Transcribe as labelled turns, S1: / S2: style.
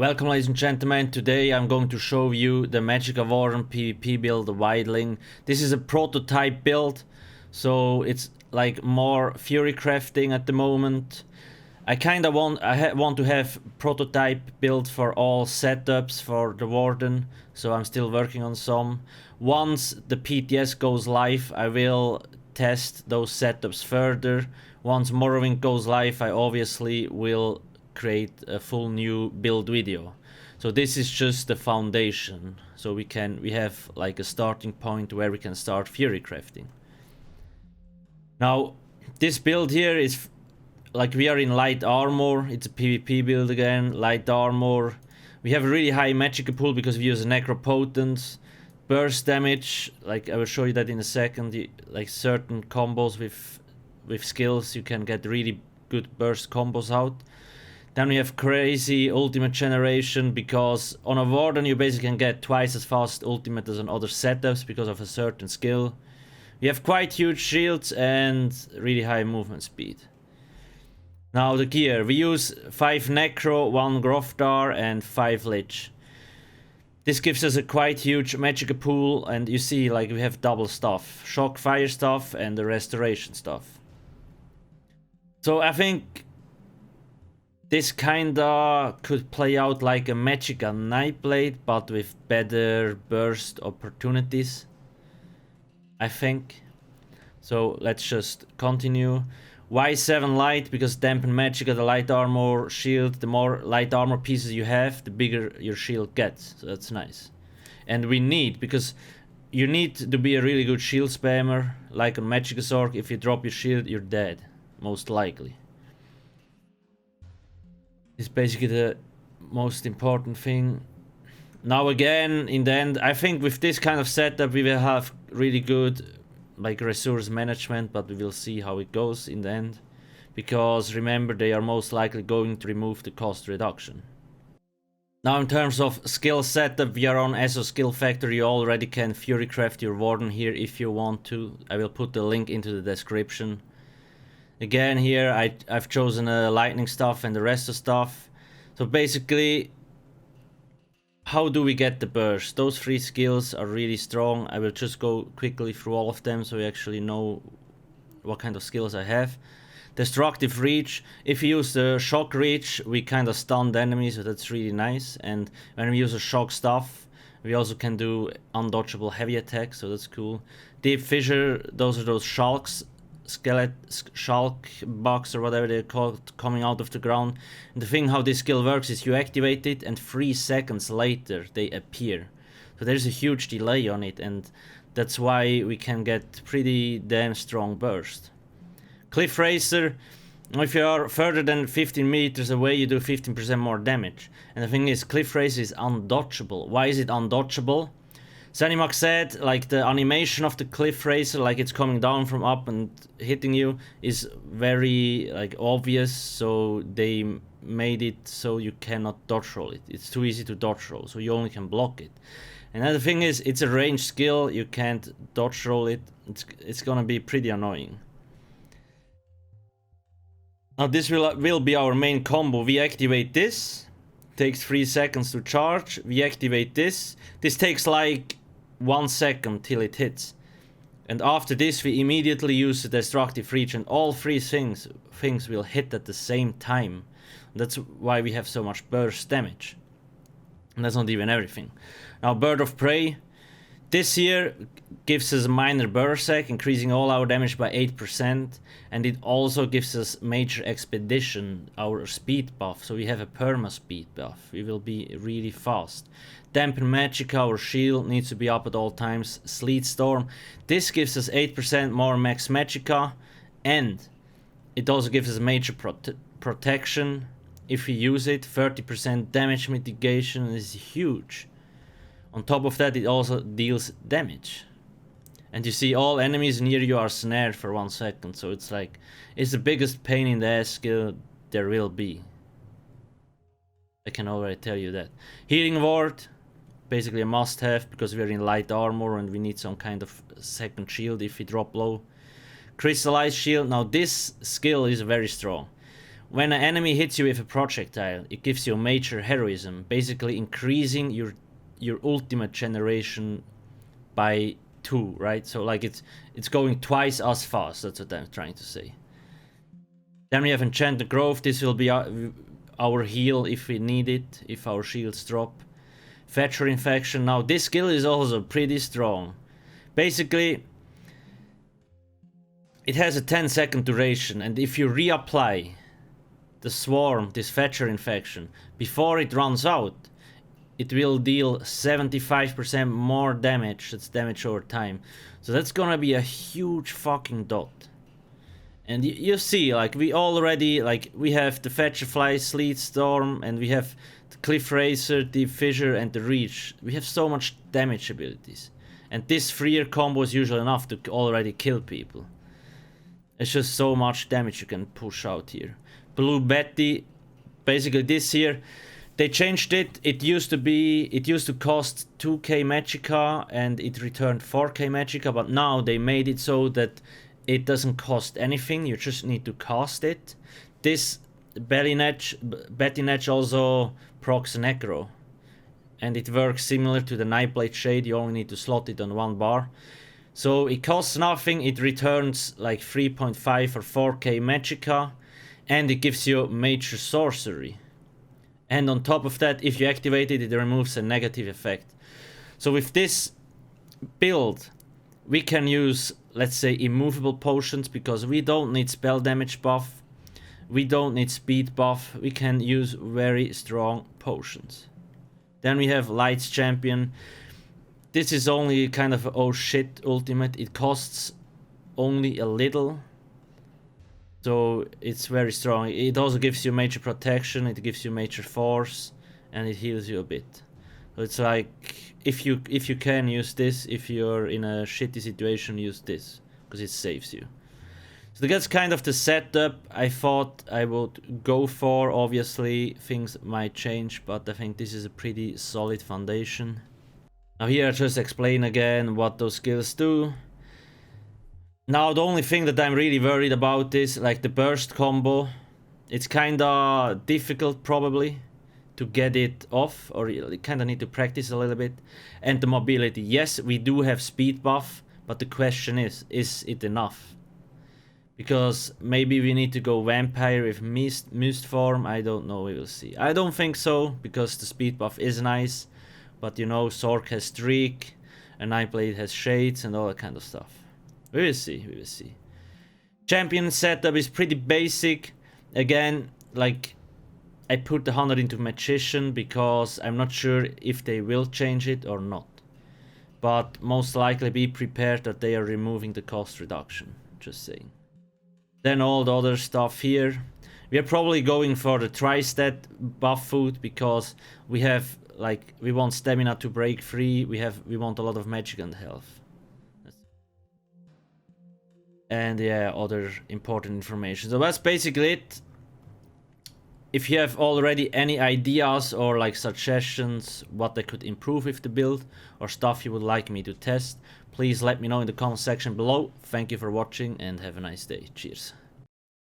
S1: Welcome ladies and gentlemen, today I'm going to show you the Magicka Warden PvP build, the Wildling. This is a prototype build, so it's like more Theorycrafting at the moment. I kinda want to have prototype build for all setups for the Warden, so I'm still working on some. Once the PTS goes live, I will test those setups further. Once Morrowind goes live, I obviously will create a full new build video. So this is just the foundation, so we have like a starting point where we can start Theorycrafting. Now this build here is like we are in light armor. It's a PvP build again, light armor. We have a really high Magicka pool because we use necropotent. Burst damage, like I will show you that in a second. Like certain combos with skills, you can get really good burst combos out. Then we have crazy ultimate generation, because on a Warden you basically can get twice as fast ultimate as on other setups because of a certain skill. We have quite huge shields and really high movement speed. Now the gear, we use 5 Necro, 1 Grofdar and 5 Lich. This gives us a quite huge Magicka pool, and you see like we have double stuff. Shock fire stuff and the restoration stuff. So I think this kinda could play out like a Magicka Nightblade, but with better burst opportunities, I think. So let's just continue. Why 7 light? Because dampen Magicka, the light armor shield, the more light armor pieces you have, the bigger your shield gets. So that's nice. And we need, because you need to be a really good shield spammer, like on Magicka Zork. If you drop your shield, you're dead, most likely. Is basically the most important thing. Now again, in the end, I think with this kind of setup we will have really good like resource management, but we will see how it goes in the end, because remember, they are most likely going to remove the cost reduction. Now in terms of skill setup, we are on ASSASS Skill Factory. You already can Theorycraft your Warden here if you want to. I will put the link into the description. Again, here I've chosen lightning stuff and the rest of stuff. So basically, how do we get the burst? Those 3 skills are really strong. I will just go quickly through all of them so you actually know what kind of skills I have. Destructive reach. If you use the shock reach, we kind of stun the enemies, so that's really nice. And when we use a shock stuff, we also can do undodgeable heavy attacks, so that's cool. Deep fissure, those are those shulks. Shulk bugs or whatever they're called, coming out of the ground. And the thing how this skill works is you activate it and 3 seconds later they appear. So there's a huge delay on it, and that's why we can get pretty damn strong burst. Cliff Racer, if you are further than 15 meters away, you do 15% more damage. And the thing is, Cliff Racer is undodgeable. Why is it undodgeable? Zenimax said, like, the animation of the Cliff Racer, like it's coming down from up and hitting you, is very like obvious, so they made it so you cannot dodge roll it. It's too easy to dodge roll, so you only can block it. And the thing is, it's a ranged skill, you can't dodge roll it. It's gonna be pretty annoying. Now this will be our main combo. We activate this, takes 3 seconds to charge. We activate this. This takes like 1 second till it hits, and after this we immediately use the destructive reach, and all 3 things will hit at the same time. That's why we have so much burst damage, and that's not even everything. Now Bird of Prey, this here gives us minor berserk, increasing all our damage by 8%, and it also gives us major expedition, our speed buff, so we have a perma speed buff. We will be really fast. Dampen Magicka, our shield needs to be up at all times. Sleet Storm, this gives us 8% more max Magicka, and it also gives us major protection if we use it. 30% damage mitigation is huge. On top of that, it also deals damage. And you see, all enemies near you are snared for 1 second, so it's like, it's the biggest pain in the ass skill there will be. I can already tell you that. Healing Ward, basically a must-have, because we're in light armor and we need some kind of second shield if we drop low. Crystallized Shield, now this skill is very strong. when an enemy hits you with a projectile, it gives you major heroism, basically increasing your ultimate generation by 2, right? So like it's going twice as fast. That's what I'm trying to say. Then we have Enchanted Growth. This will be our heal if we need it, if our shields drop. Fetcher Infection. Now this skill is also pretty strong. Basically, it has a 10-second duration, and if you reapply the Swarm, this Fetcher Infection, before it runs out, it will deal 75% more damage. That's damage over time. So that's gonna be a huge fucking dot. And you see, like, we already, like, we have the Fetcher Fly, Sleet Storm, and we have the Cliff Racer, Deep Fissure, and the Reach. We have so much damage abilities. And this freer combo is usually enough to already kill people. It's just so much damage you can push out here. Blue Betty, basically this here, they changed it. It used to cost 2k Magicka and it returned 4k Magicka, but now they made it so that it doesn't cost anything, you just need to cast it. This Betty Netch also procs Necro. And it works similar to the Nightblade Shade, you only need to slot it on 1 bar. So it costs nothing, it returns like 3.5 or 4k Magicka. And it gives you Major Sorcery. And on top of that, if you activate it, it removes a negative effect. So with this build, we can use, let's say, immovable potions, because we don't need spell damage buff, we don't need speed buff, we can use very strong potions. Then we have Lights Champion. This is only kind of a oh shit ultimate, it costs only a little, so it's very strong. It also gives you major protection, it gives you major force, and it heals you a bit. So it's like, if you can use this, if you're in a shitty situation, use this, because it saves you. So that's kind of the setup I thought I would go for. Obviously things might change, but I think this is a pretty solid foundation. Now here I just explain again what those skills do. Now the only thing that I'm really worried about is like the burst combo. It's kinda difficult probably to get it off, or you kinda need to practice a little bit. And the mobility, yes, we do have speed buff, but the question is it enough? Because maybe we need to go Vampire with Mist form, I don't know, we will see. I don't think so, because the speed buff is nice, but you know, Sork has Streak, and Nightblade has Shades and all that kind of stuff. We will see, we will see. Champion setup is pretty basic. Again, like, I put the 100 into Magician because I'm not sure if they will change it or not. But most likely be prepared that they are removing the cost reduction, just saying. Then all the other stuff here. We are probably going for the Tri-Stat buff food because we have, like, we want stamina to break free, we want a lot of magic and health. And yeah, other important information. So that's basically it. If you have already any ideas or like suggestions what I could improve with the build or stuff you would like me to test, please let me know in the comment section below. Thank you for watching and have a nice day. Cheers.